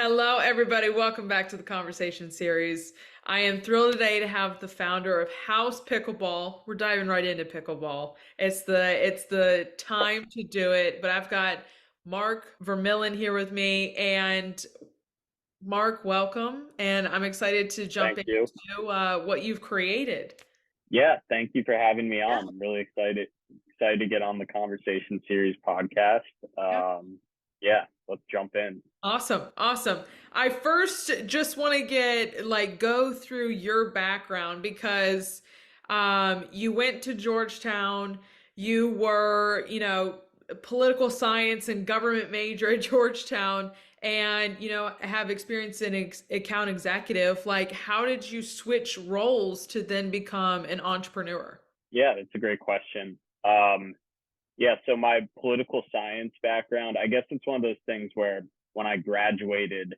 Hello, everybody. Welcome back to the conversation series. I am thrilled today to have the founder of House Pickleball. We're diving right into pickleball. It's the time to do it. But I've got Mark Vermylen here with me, and Mark, welcome. And I'm excited to jump Thank you. into what you've created. Yeah, thank you for having me on. I'm really excited to get on the Conversation Series podcast. Yeah. Yeah, let's jump in. Awesome, awesome. I first just want to get go through your background because you went to Georgetown, you were, a political science and government major at Georgetown and have experience in account executive. Like how did you switch roles to then become an entrepreneur? Yeah, that's a great question. Yeah, so my political science background, I guess it's one of those things where when I graduated,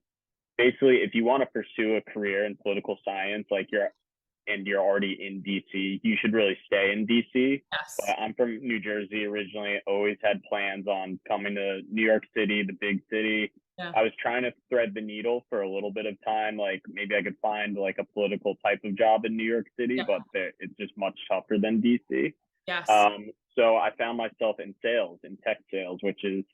basically, if you want to pursue a career in political science, you're already in DC, you should really stay in DC. Yes. But I'm from New Jersey originally, always had plans on coming to New York City, the big city. Yeah. I was trying to thread the needle for a little bit of time, like maybe I could find like a political type of job in New York City, Yeah. but it's just much tougher than DC. Yes. So I found myself in sales, in tech sales, which is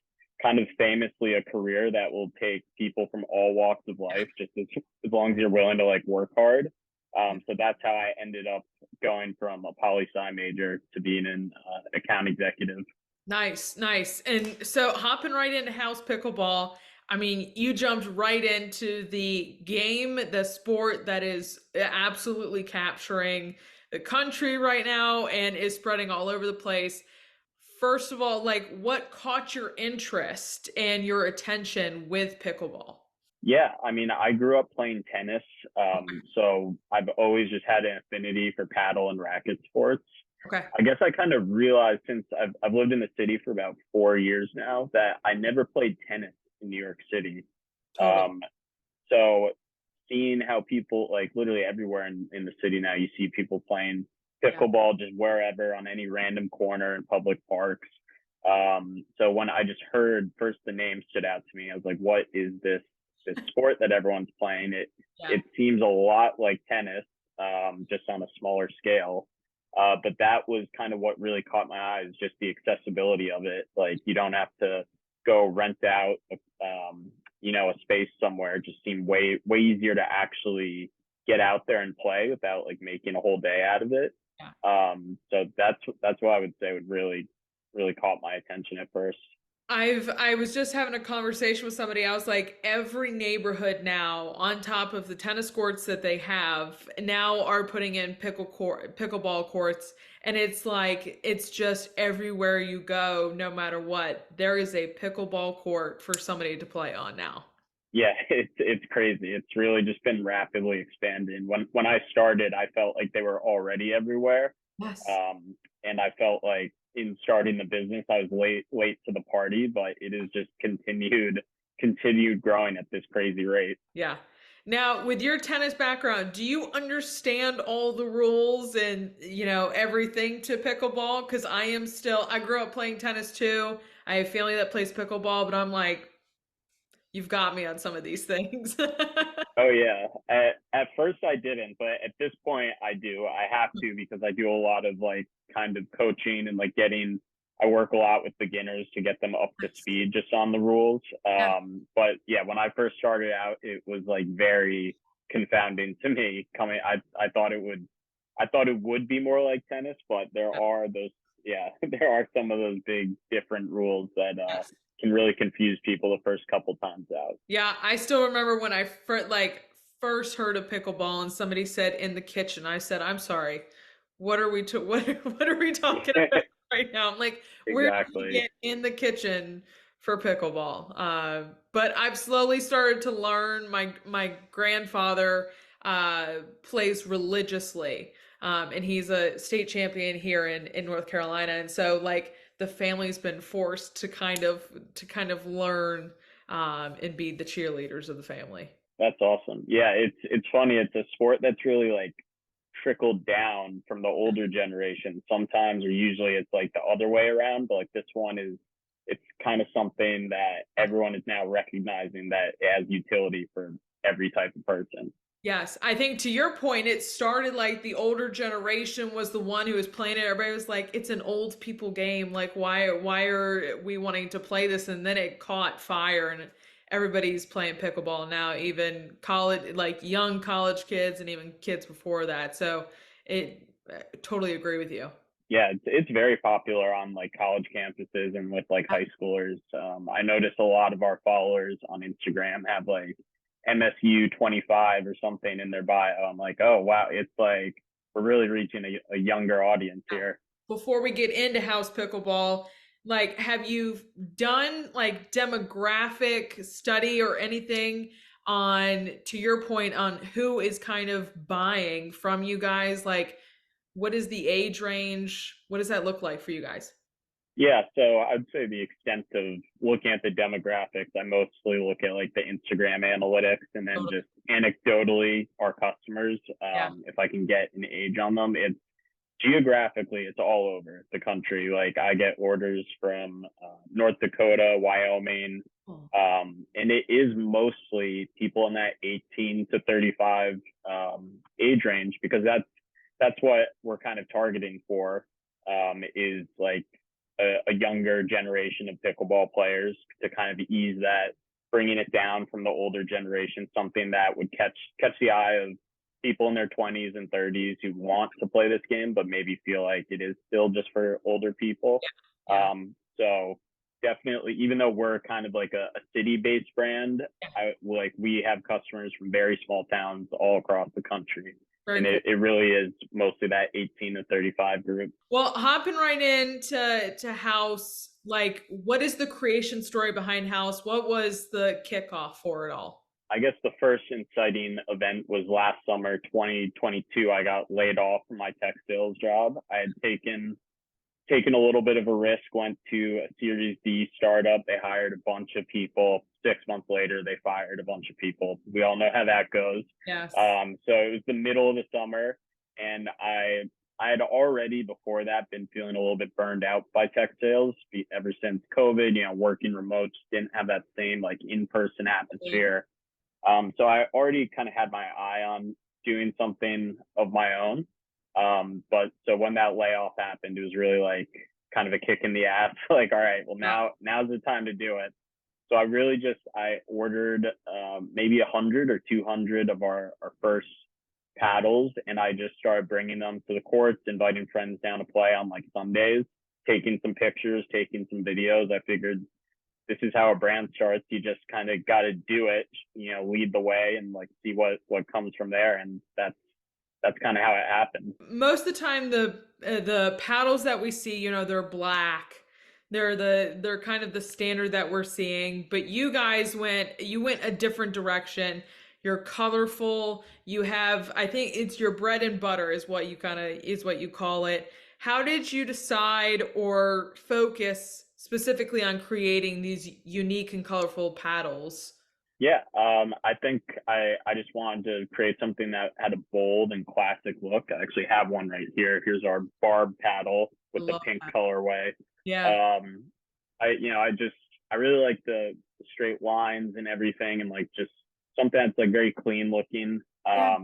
kind of famously a career that will take people from all walks of life, just as long as you're willing to like work hard. So that's how I ended up going from a poli sci major to being an account executive. Nice, nice. And so hopping right into house pickleball, I mean, you jumped right into the game, the sport that is absolutely capturing the country right now and is spreading all over the place. First of all, like what caught your interest and your attention with pickleball? Yeah, I mean, I grew up playing tennis, Okay. so I've always just had an affinity for paddle and racket sports. Okay. I guess I kind of realized since I've lived in the city for about 4 years now that I never played tennis in New York City. Totally. Um, so seeing how people like literally everywhere in the city now, you see people playing Yeah. pickleball just wherever on any random corner in public parks. So when I just heard first the name stood out to me, I was like, what is this sport that everyone's playing? It Yeah. it seems a lot like tennis, just on a smaller scale. But that was kind of what really caught my eyes, just the accessibility of it. Like you don't have to go rent out, a space somewhere. It just seemed way easier to actually get out there and play without like making a whole day out of it. Yeah. So that's what I would say would really caught my attention at first. I was just having a conversation with somebody. I was like, every neighborhood now, on top of the tennis courts that they have, now are putting in pickleball courts, and it's like it's just everywhere you go, no matter what, there is a pickleball court for somebody to play on now. Yeah, it's crazy. It's really just been rapidly expanding. When I started, I felt like they were already everywhere. Yes. And I felt like in starting the business, I was late to the party, but it is just continued growing at this crazy rate. Yeah. Now, with your tennis background, do you understand all the rules and, everything to pickleball? Because I grew up playing tennis too. I have family that plays pickleball, but I'm like, you've got me on some of these things. Oh yeah. At first I didn't, but at this point I do. I have to because I do a lot of like kind of coaching and like I work a lot with beginners to get them up to speed just on the rules. Yeah. But yeah, when I first started out, it was like very confounding to me. I thought it would be more like tennis, but there are those, yeah, there are some of those big different rules that Yes. can really confuse people the first couple times out. Yeah, I still remember when I first heard of pickleball and somebody said in the kitchen. I said, "I'm sorry. What are we talking about right now?" I'm like, "Where do you Exactly. get in the kitchen for pickleball?" But I've slowly started to learn. My grandfather plays religiously, and he's a state champion here in North Carolina, and so like the family's been forced to kind of learn and be the cheerleaders of the family. That's awesome. Yeah, it's funny. It's a sport that's really like trickled down from the older generation. Sometimes or usually it's like the other way around, but like this one is it's kind of something that everyone is now recognizing that it has utility for every type of person. Yes, I think to your point, it started like the older generation was the one who was playing it. Everybody was like, "It's an old people game. Like, why are we wanting to play this?" And then it caught fire, and everybody's playing pickleball now. Even college, like young college kids, and even kids before that. So, I totally agree with you. Yeah, it's very popular on like college campuses and with like high schoolers. I noticed a lot of our followers on Instagram have like MSU 25 or something in their bio. I'm like, oh wow, it's like we're really reaching a younger audience here. Before we get into house pickleball, like have you done like demographic study or anything on, to your point, on who is kind of buying from you guys? Like what is the age range? What does that look like for you guys? Yeah, so I'd say the extent of looking at the demographics, I mostly look at like the Instagram analytics and then Totally. just anecdotally our customers. Yeah. If I can get an age on them, it's geographically, it's all over the country. Like I get orders from North Dakota, Wyoming, Oh, and it is mostly people in that 18 to 35 age range because that's what we're kind of targeting for. Is like a younger generation of pickleball players to kind of ease that, bringing it down from the older generation, something that would catch the eye of people in their 20s and 30s who want to play this game, but maybe feel like it is still just for older people. yeah. So definitely, even though we're kind of like a city-based brand, we have customers from very small towns all across the country. Very And cool. it really is mostly that 18 to 35 group. Well, hopping right into to House, like what is the creation story behind House? What was the kickoff for it all? I guess the first inciting event was last summer, 2022. I got laid off from my tech sales job. I had taken a little bit of a risk, went to a Series D startup. They hired a bunch of people. 6 months later, they fired a bunch of people. We all know how that goes. Yes. So it was the middle of the summer, and I had already before that been feeling a little bit burned out by tech sales ever since COVID. Working remote didn't have that same like in-person atmosphere. So I already kind of had my eye on doing something of my own. But so when that layoff happened, it was really like kind of a kick in the ass. Like, all right, well now's the time to do it. So I ordered maybe 100 or 200 of our first paddles, and I just started bringing them to the courts, inviting friends down to play on like Sundays, taking some pictures, taking some videos. I figured this is how a brand starts. You just kind of got to do it, lead the way and like see what comes from there. And that's kind of how it happened. Most of the time the paddles that we see, they're black. They're kind of the standard that we're seeing, but you went a different direction. You're colorful. You have, I think it's your bread and butter is what you call it. How did you decide or focus specifically on creating these unique and colorful paddles? Yeah, I think I just wanted to create something that had a bold and classic look. I actually have one right here. Here's our barb paddle I with the love pink that. colorway. Yeah. Um, I really like the straight lines and everything, and like just something that's like very clean looking. Yeah.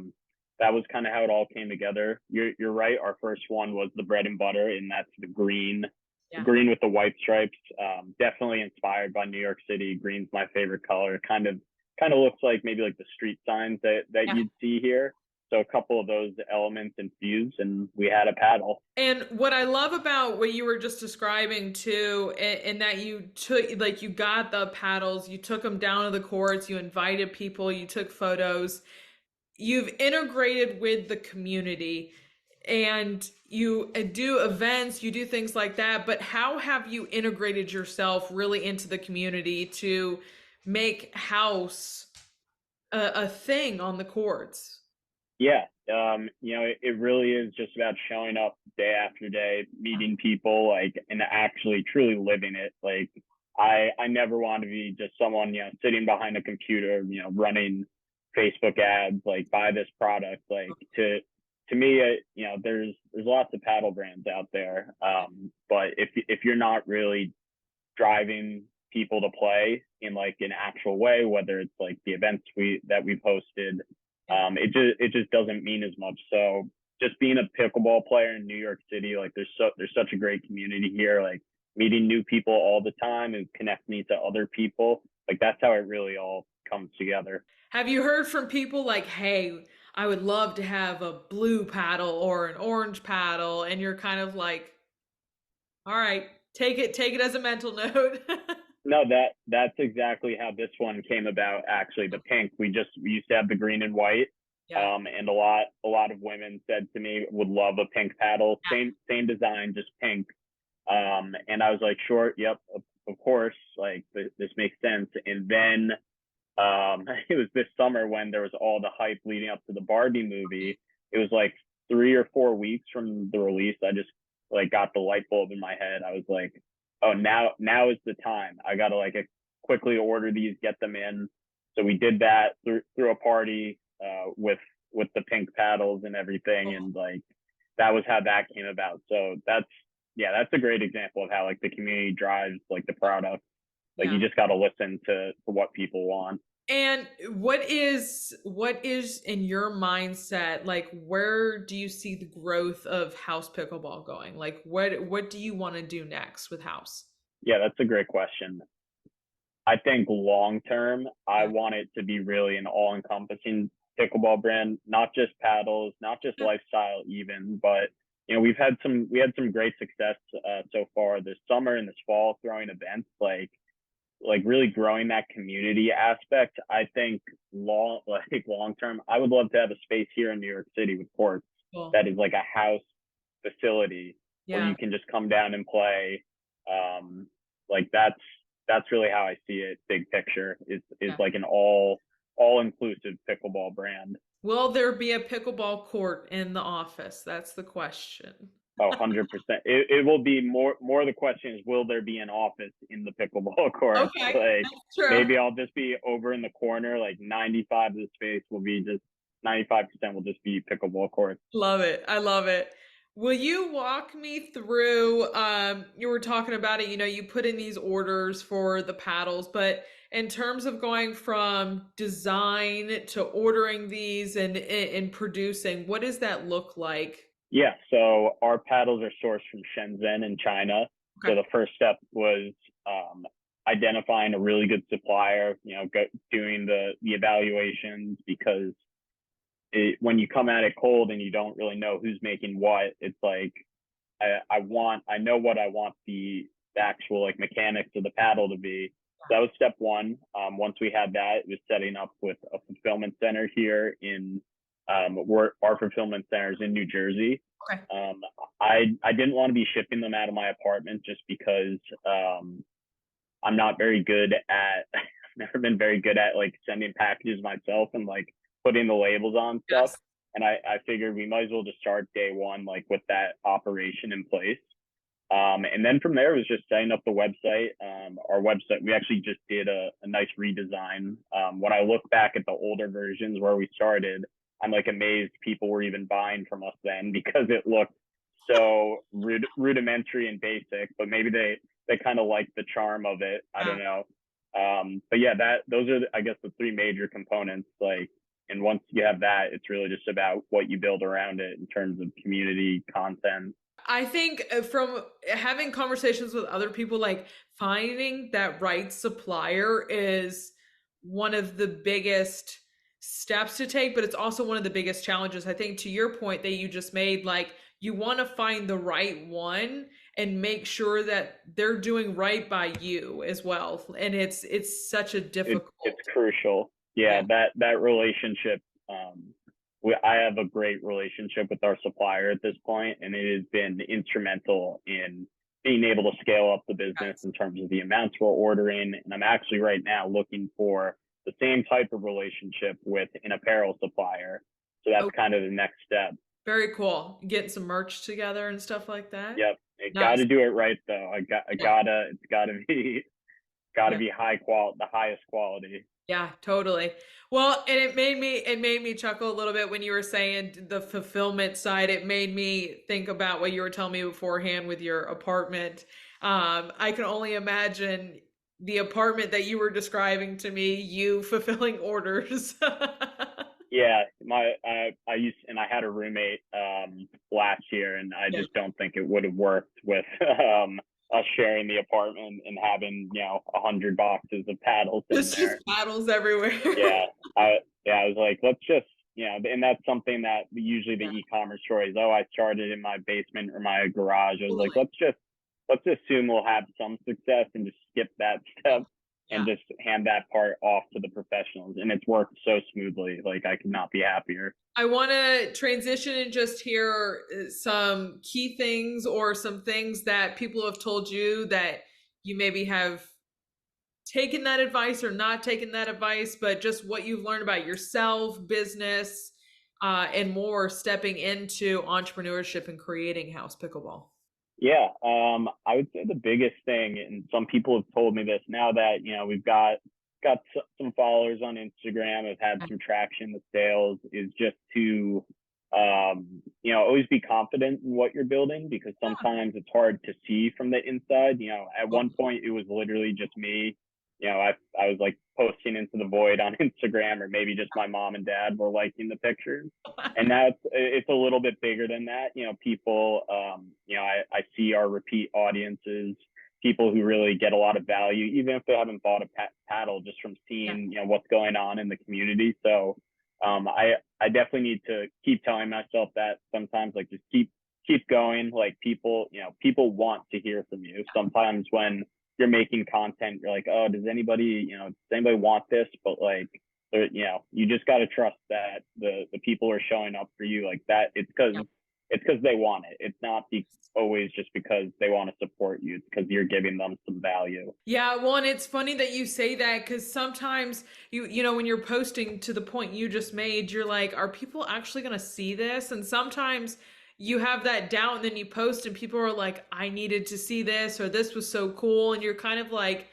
That was kind of how it all came together. You're right. Our first one was the bread and butter, and that's the Yeah. green with the white stripes. Definitely inspired by New York City. Green's my favorite color. Kind of looks like maybe like the street signs that Yeah. you'd see here. So a couple of those elements infused, and we had a paddle. And what I love about what you were just describing too, and that you took, like, you got the paddles, you took them down to the courts, you invited people, you took photos, you've integrated with the community, and you do events, you do things like that. But how have you integrated yourself really into the community to make house a thing on the courts? Yeah, it really is just about showing up day after day, meeting people, like, and actually truly living it. Like, I never want to be just someone, sitting behind a computer, running Facebook ads, like, buy this product. Like, to me, there's lots of paddle brands out there, but if you're not really driving people to play in like an actual way, whether it's like the events we've hosted. Yeah. It just doesn't mean as much. So just being a pickleball player in New York City, like there's such a great community here. Like meeting new people all the time and connect me to other people. Like that's how it really all comes together. Have you heard from people like, hey, I would love to have a blue paddle or an orange paddle, and you're kind of like, all right, take it as a mental note. No, that's exactly how this one came about. Actually, the pink. We used to have the green and white, Yeah. and a lot of women said to me would love a pink paddle. Same design, just pink. And I was like, sure, yep, of course, like this makes sense. And then it was this summer when there was all the hype leading up to the Barbie movie. It was like 3 or 4 weeks from the release. I just like got the light bulb in my head. I was like, oh, now is the time. I gotta like quickly order these, get them in. So we did that through a party with the pink paddles and everything, and like that was how that came about. So that's a great example of how like the community drives like the product. Like Yeah. you just got to listen to what people want. And what is in your mindset, like where do you see the growth of House Pickleball going? Like what do you want to do next with House? Yeah, that's a great question. I think long term, I Yeah. want it to be really an all encompassing pickleball brand, not just paddles, not just Yeah. lifestyle even, but we had some great success so far this summer and this fall throwing events like really growing that community aspect. I think long term, I would love to have a space here in New York City with courts Cool. that is like a house facility where Yeah. you can just come down and play. Like that's really how I see it. Big picture is Yeah. like an all inclusive pickleball brand. Will there be a pickleball court in the office? That's the question. Oh, 100%. It will be more the question is, will there be an office in the pickleball courts? Okay, Like that's true. maybe I'll just be over in the corner, like 95 of the space will be just 95% will just be pickleball courts. Love it. I love it. Will you walk me through, you were talking about it, you put in these orders for the paddles, but in terms of going from design to ordering these and producing, what does that look like? Yeah, so our paddles are sourced from Shenzhen in China. So Okay. the first step was um, identifying a really good supplier, doing the evaluations because when you come at it cold and you don't really know who's making what, it's like I know what I want the actual like mechanics of the paddle to be. So that was step one. Once we had that, it was setting up with a fulfillment center here in where our fulfillment centers in New Jersey. Okay. Um, I didn't want to be shipping them out of my apartment just because I'm not very good at I've never been very good at like sending packages myself and like putting the labels on stuff. Yes. And I figured we might as well just start day one like with that operation in place. And then from there it was just setting up the website. Our website, we actually just did a nice redesign. When I look back at the older versions where we started, I'm like amazed people were even buying from us then because it looked so rudimentary and basic, but maybe they kind of like the charm of it. I Yeah. don't know. But yeah, those are I guess the three major components. Like, and once you have that, it's really just about what you build around it in terms of community content. I think from having conversations with other people, like finding that right supplier is one of the biggest steps to take, but it's also one of the biggest challenges. I think to your point that you just made, like you want to find the right one and make sure that they're doing right by you as well. And it's such a It's difficult. crucial. Yeah. Yeah, that relationship. I have a great relationship with our supplier at this point, and it has been instrumental in being able to scale up the business Yes. in terms of the amounts we're ordering. And I'm actually right now looking for the same type of relationship with an apparel supplier. So that's Oh, kind of the next step. very cool. Getting some merch together and stuff like that. Yep, it got Nice. to do it right though. I Yeah. gotta, it's gotta be, gotta Yeah. be the highest quality. Yeah, totally. Well, and it made me chuckle a little bit when you were saying the fulfillment side. It made me think about what you were telling me beforehand with your apartment. I can only imagine the apartment that you were describing to me, you fulfilling orders. Yeah, I used and I had a roommate last year, and I Yeah. just don't think it would have worked with us sharing the apartment and having 100 boxes of paddles in Just there. paddles everywhere. Yeah, I was like, let's just and that's something that usually the Yeah, e-commerce stories. Oh, I started in my basement or my garage. I was like, totally. let's assume we'll have some success and just skip that Yeah. step and Yeah. just hand that part off to the professionals. And it's worked so smoothly. Like I could not be happier. I want to transition and just hear some key things or some things that people have told you that you maybe have taken that advice or not taken that advice, but just what you've learned about yourself, business, and more stepping into entrepreneurship and creating House Pickleball. Yeah, I would say the biggest thing, and some people have told me this now that we've got some followers on Instagram, have had some traction with sales, is just to always be confident in what you're building because Yeah. sometimes it's hard to see from the inside. At one point it was literally just me. I was like posting into the void on Instagram, or maybe just my mom and dad were liking the pictures, and now it's a little bit bigger than that. People, I see our repeat audiences, people who really get a lot of value, even if they haven't bought a paddle, just from Yeah. seeing what's going on in the community. So I definitely need to keep telling myself that sometimes, like, just keep going. Like, people want to hear from you. Sometimes when you're making content, you're like, oh, does anybody want this? But like, you just got to trust that the people are showing up for you like that. It's because they want it. It's not always just because they want to support you. It's because you're giving them some value. Yeah, well, and it's funny that you say that because sometimes when you're posting to the point you just made, you're like, are people actually going to see this? And sometimes you have that doubt, and then you post, and people are like, I needed to see this, or this was so cool, and you're kind of like,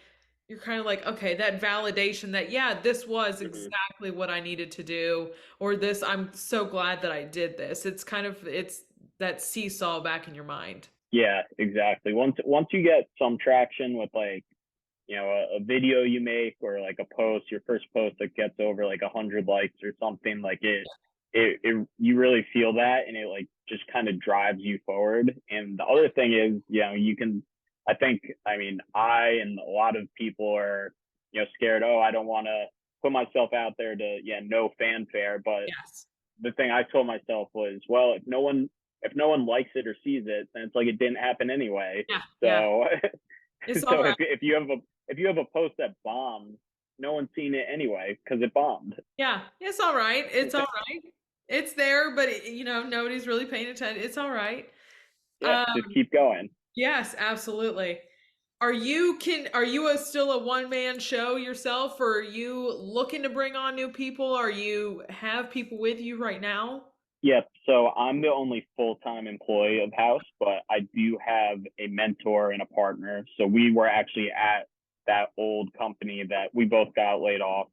okay, that validation that yeah, this was Mm-hmm. exactly what I needed to do, or this, I'm so glad that I did this. It's that seesaw back in your mind. Yeah, exactly. Once you get some traction with, like, a video you make, or like a post, your first post that gets over like 100 likes or something, like it you really feel that, and it like just kind of drives you forward. And the other thing is, you can, I and a lot of people are, scared. Oh, I don't want to put myself out there to, no fanfare. But Yes. the thing I told myself was, well, if no one likes it or sees it, then it's like it didn't happen anyway. Yeah. Yeah. So It's all so right. if you have a post that bombs, no one's seen it anyway because it bombed. Yeah, it's all right. It's all right. It's there, but nobody's really paying attention. It's all right. Yeah, Um, just keep going. yes, absolutely. Are you still a one-man show yourself, or are you looking to bring on new people? Are you have people with you right now? Yep. So I'm the only full-time employee of House, but I do have a mentor and a partner. So we were actually at that old company that we both got laid off.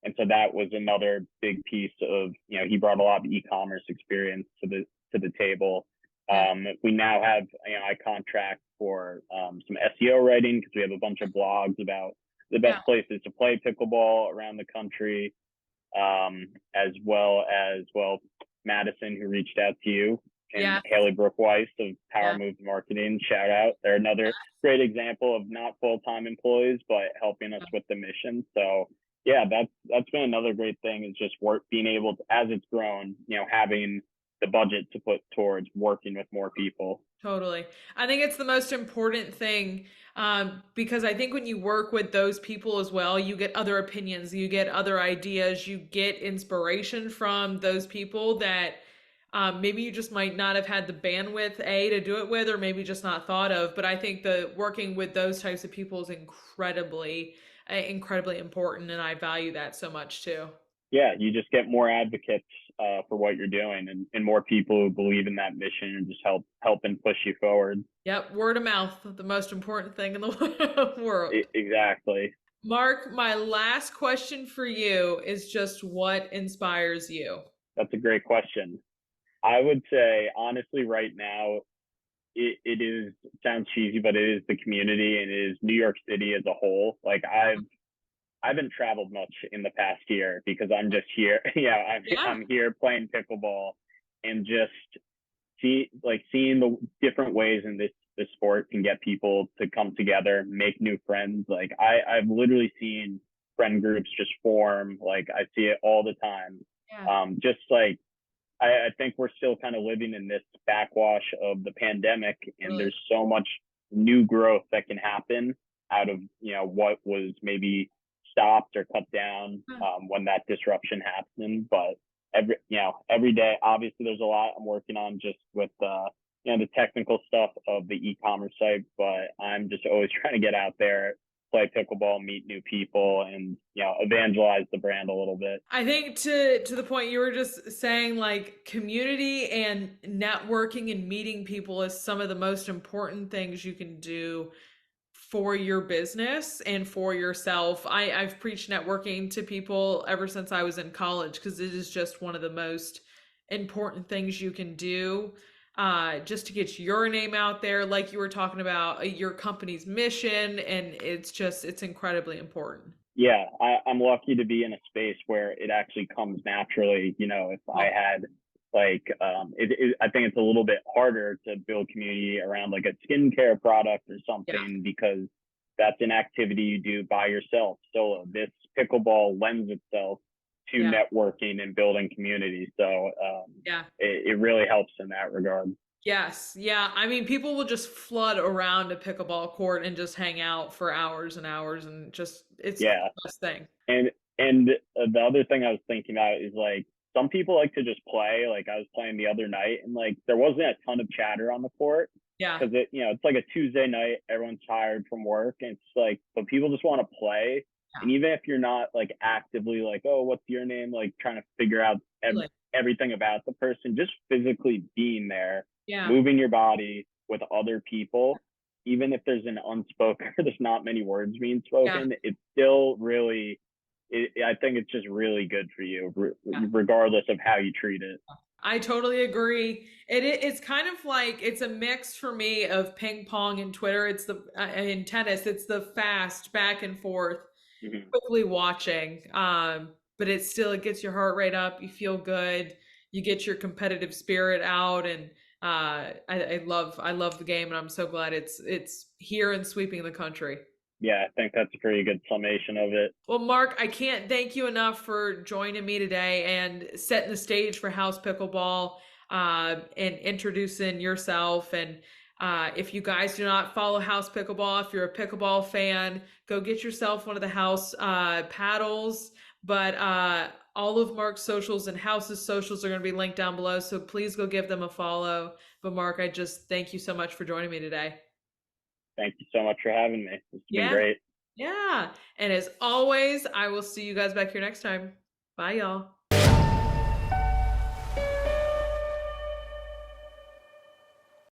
And so that was another big piece of, he brought a lot of e-commerce experience to the table. Yeah, We now have, I contract for some SEO writing because we have a bunch of blogs about the yeah, best places to play pickleball around the country, as well Madison, who reached out to you, and yeah, Haley Brooke Weiss of Power yeah. Moves Marketing. Shout out. They're another great example of not full-time employees, but helping us with the mission. So yeah, that's been another great thing, is just being able to, as it's grown, having the budget to put towards working with more people. Totally. I think it's the most important thing, because I think when you work with those people as well, you get other opinions, you get other ideas, you get inspiration from those people that maybe you just might not have had the bandwidth to do it with, or maybe just not thought of. But I think the working with those types of people is incredibly important, and I value that so much too. Yeah, you just get more advocates for what you're doing, and more people who believe in that mission and just help and push you forward. Yep, word of mouth, the most important thing in the world. Exactly. Mark, my last question for you is just what inspires you? That's a great question. I would say, honestly, right now, it is sounds cheesy, but it is the community and it is New York City as a whole. Like I haven't traveled much in the past year because I'm just here. Yeah, Yeah. I'm here playing pickleball and just seeing the different ways in this sport can get people to come together, make new friends. Like I've literally seen friend groups just form. Like I see it all the time. Yeah. Just like I think we're still kind of living in this backwash of the pandemic, and Really. there's so much new growth that can happen out of what was maybe stopped or cut down Yeah. when that disruption happened. But every day, obviously, there's a lot I'm working on just with the technical stuff of the e-commerce site. But I'm just always trying to get out there, play pickleball, meet new people, and evangelize the brand a little bit. I think to the point you were just saying, like community and networking and meeting people is some of the most important things you can do for your business and for yourself. I've preached networking to people ever since I was in college because it is just one of the most important things you can do, just to get your name out there, like you were talking about, your company's mission, and it's incredibly important. Yeah, I'm lucky to be in a space where it actually comes naturally. If I Oh, had I think it's a little bit harder to build community around like a skincare product or yeah, something because that's an activity you do by yourself solo. This pickleball lends itself to yeah, networking and building community. So yeah. it really helps in that regard. Yes, yeah. I mean, people will just flood around a pickleball court and just hang out for hours and hours, and just it's the Yeah. best thing. And the other thing I was thinking about is like some people like to just play. Like I was playing the other night, and like there wasn't a ton of chatter on the court Yeah, because it's like a Tuesday night, everyone's tired from work, and it's like, but people just want to play. yeah, And even if you're not like actively like, oh, what's your name, like trying to figure out really. everything about the person, just physically being there, Yeah, moving your body with other people, even if there's an unspoken, there's not many words being yeah, spoken, it's still really I think it's just really good for you, yeah. regardless of how you treat it. I totally agree. It's kind of like it's a mix for me of ping pong and Twitter. It's the in tennis, it's the fast back and forth, Mm-hmm. quickly watching. But it gets your heart rate up. You feel good. You get your competitive spirit out, and I love the game, and I'm so glad it's here and sweeping the country. Yeah, I think that's a pretty good summation of it. Well, Mark, I can't thank you enough for joining me today and setting the stage for House Pickleball, and introducing yourself. And if you guys do not follow House Pickleball, if you're a pickleball fan, go get yourself one of the house paddles. But all of Mark's socials and House's socials are going to be linked down below. So please go give them a follow. But Mark, I just thank you so much for joining me today. Thank you so much for having me. It's been Yeah. great. Yeah. And as always, I will see you guys back here next time. Bye, y'all.